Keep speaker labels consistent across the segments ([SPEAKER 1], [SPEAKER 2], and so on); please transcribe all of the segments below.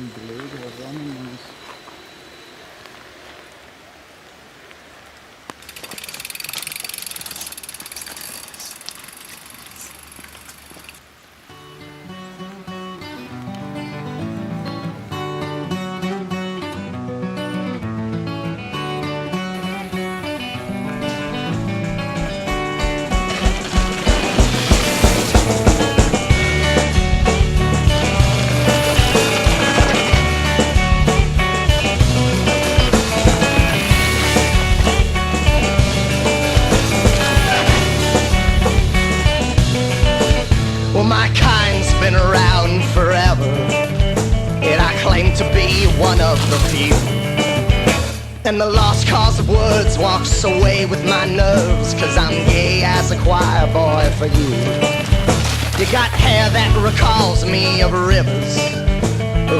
[SPEAKER 1] een belegen was dat niet nice.
[SPEAKER 2] Well, my kind's been around forever, and I claim to be one of the few. And the lost cause of words walks away with my nerves, 'cause I'm gay as a choir boy for you. You got hair that recalls me of rivers,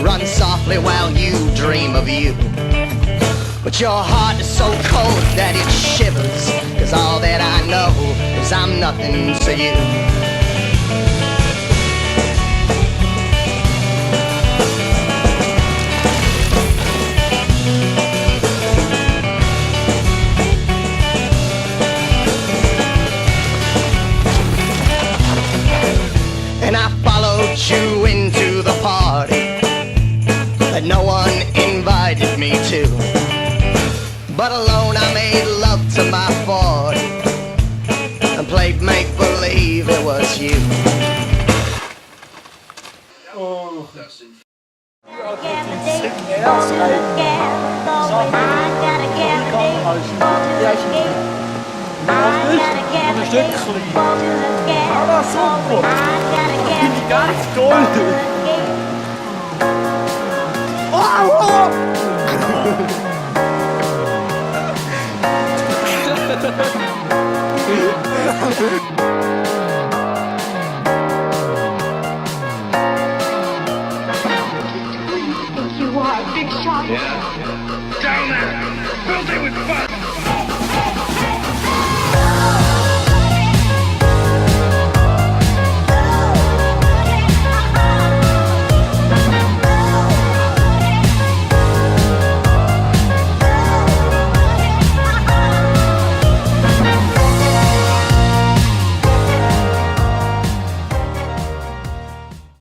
[SPEAKER 2] run softly while you dream of you. But your heart is so cold that it shivers, 'cause all that I know is I'm nothing to you. And I followed you into the party that no one invited me to. But alone I made love to my 40 and played make-believe it was you.
[SPEAKER 1] Oh.
[SPEAKER 3] Een stukje. Ah, dat is super. Dat vind ik ganz toll. Oh!
[SPEAKER 4] You are a big shot.
[SPEAKER 5] Yeah.